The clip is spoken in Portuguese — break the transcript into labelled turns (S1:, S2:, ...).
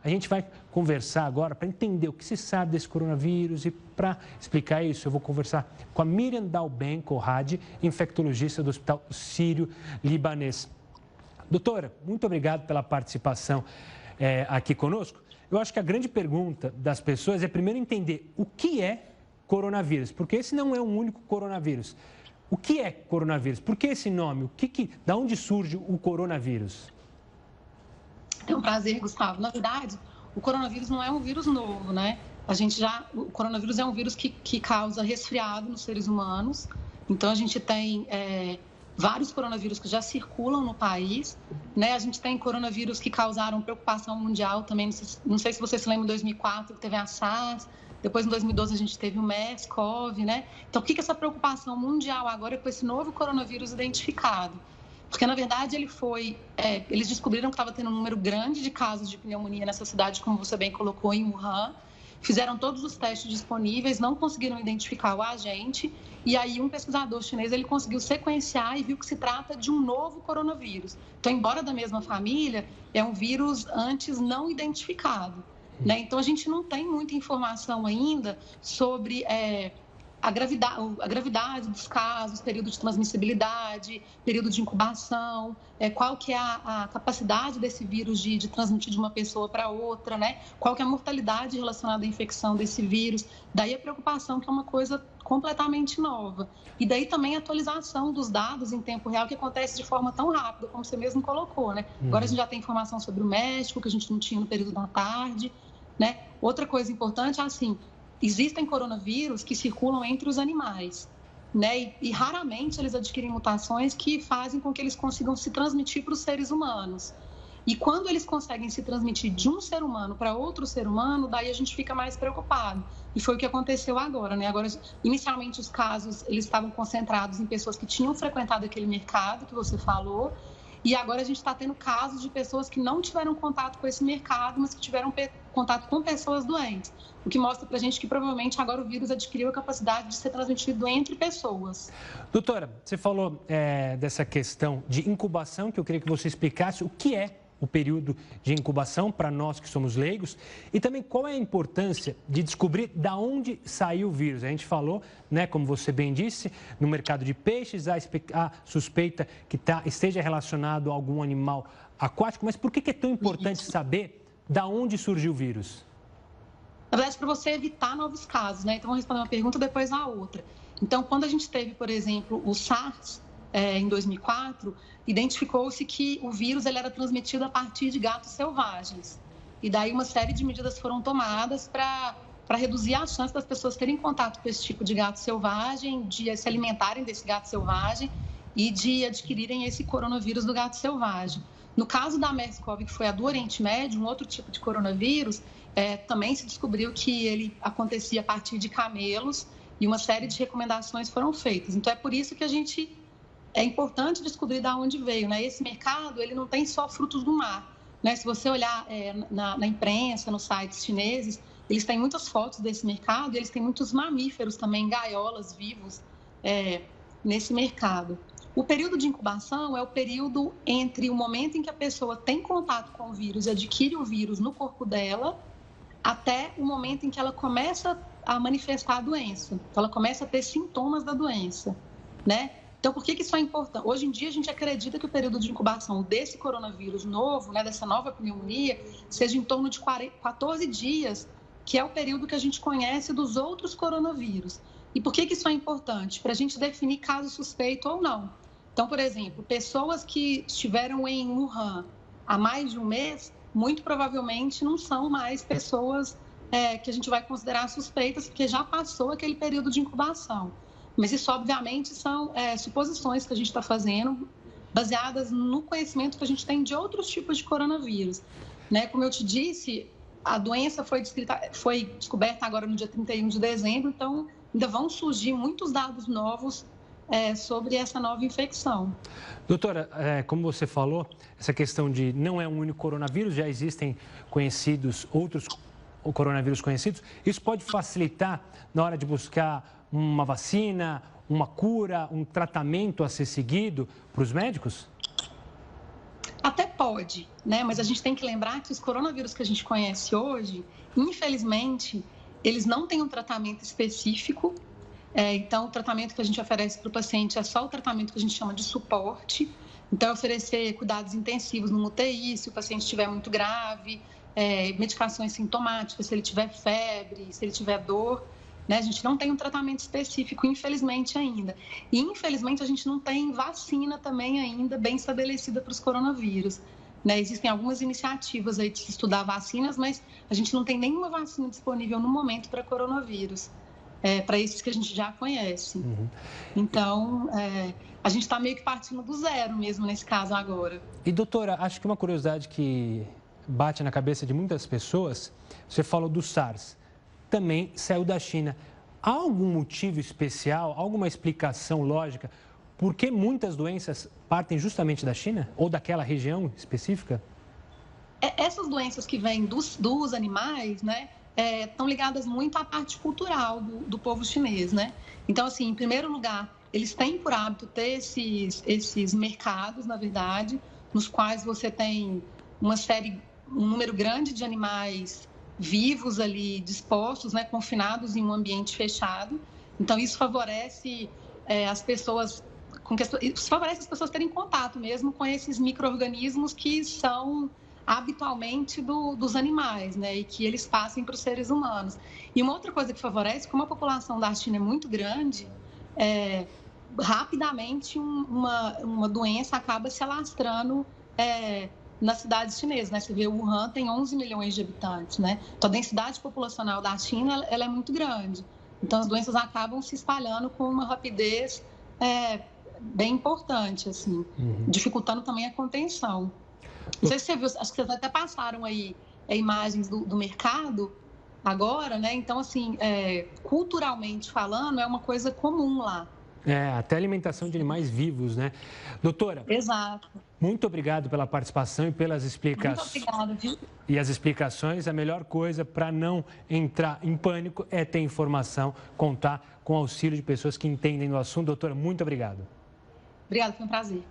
S1: A gente vai conversar agora para entender o que se sabe desse coronavírus e para explicar isso eu vou conversar com a Miriam Dalben Corradi, infectologista do Hospital Sírio-Libanês. Doutora, muito obrigado pela participação aqui conosco. Eu acho que a grande pergunta das pessoas é primeiro entender o que é coronavírus, porque esse não é um único coronavírus. O que é coronavírus? Por que esse nome? Da onde surge o coronavírus?
S2: É um prazer, Gustavo. Na verdade, o coronavírus não é um vírus novo, né? O coronavírus é um vírus que causa resfriado nos seres humanos. Então, a gente tem vários coronavírus que já circulam no país, né? A gente tem coronavírus que causaram preocupação mundial também. Não sei se você se lembra, em 2004, que teve a SARS. Depois, em 2012, a gente teve o MERS-CoV, né? Então, por que essa preocupação mundial agora é com esse novo coronavírus identificado? Porque, na verdade, eles descobriram que estava tendo um número grande de casos de pneumonia nessa cidade, como você bem colocou, em Wuhan. Fizeram todos os testes disponíveis, não conseguiram identificar o agente. E aí, um pesquisador chinês ele conseguiu sequenciar e viu que se trata de um novo coronavírus. Então, embora da mesma família, é um vírus antes não identificado, né? Então, a gente não tem muita informação ainda sobre a gravidade dos casos, período de transmissibilidade, período de incubação, qual que é a capacidade desse vírus de transmitir de uma pessoa para outra, né? Qual que é a mortalidade relacionada à infecção desse vírus. Daí a preocupação que é uma coisa completamente nova. E daí também a atualização dos dados em tempo real, que acontece de forma tão rápida, como você mesmo colocou, né? Agora a gente já tem informação sobre o México, que a gente não tinha no período da tarde, né? Outra coisa importante é assim, existem coronavírus que circulam entre os animais, né? E raramente eles adquirem mutações que fazem com que eles consigam se transmitir para os seres humanos. E quando eles conseguem se transmitir de um ser humano para outro ser humano, daí a gente fica mais preocupado. E foi o que aconteceu agora, né? Agora, inicialmente os casos, eles estavam concentrados em pessoas que tinham frequentado aquele mercado que você falou. E agora a gente está tendo casos de pessoas que não tiveram contato com esse mercado, mas que tiveram contato com pessoas doentes. O que mostra para a gente que provavelmente agora o vírus adquiriu a capacidade de ser transmitido entre pessoas.
S1: Doutora, você falou dessa questão de incubação, que eu queria que você explicasse o que é o período de incubação para nós que somos leigos e também qual é a importância de descobrir da onde saiu o vírus. A gente falou, né, como você bem disse, no mercado de peixes, há suspeita que esteja relacionado a algum animal aquático, mas por que é tão importante saber da onde surgiu o vírus?
S2: Na verdade, para você evitar novos casos, né? Então, vou responder uma pergunta, depois a outra. Então, quando a gente teve, por exemplo, o SARS, em 2004, identificou-se que o vírus ele era transmitido a partir de gatos selvagens. E daí uma série de medidas foram tomadas para reduzir a chance das pessoas terem contato com esse tipo de gato selvagem, de se alimentarem desse gato selvagem e de adquirirem esse coronavírus do gato selvagem. No caso da MERS-CoV, que foi a do Oriente Médio, um outro tipo de coronavírus, também se descobriu que ele acontecia a partir de camelos e uma série de recomendações foram feitas. Então, é por isso que é importante descobrir de onde veio, né? Esse mercado, ele não tem só frutos do mar, né? Se você olhar na imprensa, nos sites chineses, eles têm muitas fotos desse mercado e eles têm muitos mamíferos também, gaiolas vivos nesse mercado. O período de incubação é o período entre o momento em que a pessoa tem contato com o vírus e adquire o vírus no corpo dela até o momento em que ela começa a manifestar a doença. Então, ela começa a ter sintomas da doença, né? Então, por que isso é importante? Hoje em dia, a gente acredita que o período de incubação desse coronavírus novo, né, dessa nova pneumonia, seja em torno de 14 dias, que é o período que a gente conhece dos outros coronavírus. E por que isso é importante? Para a gente definir caso suspeito ou não. Então, por exemplo, pessoas que estiveram em Wuhan há mais de um mês, muito provavelmente não são mais pessoas que a gente vai considerar suspeitas, porque já passou aquele período de incubação. Mas isso, obviamente, são suposições que a gente está fazendo, baseadas no conhecimento que a gente tem de outros tipos de coronavírus, né? Como eu te disse, a doença foi descoberta agora no dia 31 de dezembro, então ainda vão surgir muitos dados novos sobre essa nova infecção.
S1: Doutora, como você falou, essa questão de não é um único coronavírus, já existem outros coronavírus conhecidos, isso pode facilitar na hora de buscar uma vacina, uma cura, um tratamento a ser seguido para os médicos?
S2: Até Pode, né? Mas a gente tem que lembrar que os coronavírus que a gente conhece hoje, infelizmente, eles não têm um tratamento específico. Então, o tratamento que a gente oferece para o paciente é só o tratamento que a gente chama de suporte. Então, oferecer cuidados intensivos no UTI, se o paciente estiver muito grave, medicações sintomáticas, se ele tiver febre, se ele tiver dor. Né? A gente não tem um tratamento específico, infelizmente, ainda. E, infelizmente, a gente não tem vacina também ainda bem estabelecida para os coronavírus. Né? Existem algumas iniciativas aí de se estudar vacinas, mas a gente não tem nenhuma vacina disponível no momento para coronavírus, para esses que a gente já conhece. Uhum. Então, a gente está meio que partindo do zero mesmo nesse caso agora.
S1: E, doutora, acho que uma curiosidade que bate na cabeça de muitas pessoas, você falou do SARS. Também saiu da China. Há algum motivo especial, alguma explicação lógica por que muitas doenças partem justamente da China ou daquela região específica?
S2: Essas doenças que vêm dos animais, né, estão ligadas muito à parte cultural do povo chinês, né? Então, assim, em primeiro lugar, eles têm por hábito ter esses mercados, na verdade, nos quais você tem um número grande de animais vivos ali, dispostos, né, confinados em um ambiente fechado. Então, isso favorece as pessoas terem contato mesmo com esses micro-organismos que são habitualmente dos animais, né, e que eles passem para os seres humanos. E uma outra coisa que favorece, como a população da China é muito grande, rapidamente uma doença acaba se alastrando nas cidades chinesas, né? Você vê, Wuhan tem 11 milhões de habitantes, né? Então, a densidade populacional da China, ela é muito grande. Então, as doenças acabam se espalhando com uma rapidez bem importante, assim, dificultando também a contenção. Não sei se você viu, acho que vocês até passaram aí imagens do mercado agora, né? Então, assim, culturalmente falando, é uma coisa comum lá.
S1: Até alimentação de animais vivos, né? Doutora.
S2: Exato.
S1: Muito obrigado pela participação e pelas explicações.
S2: Muito obrigada, viu?
S1: E as explicações, a melhor coisa para não entrar em pânico é ter informação, contar com o auxílio de pessoas que entendem do assunto. Doutora, muito obrigado.
S2: Obrigada, foi um prazer.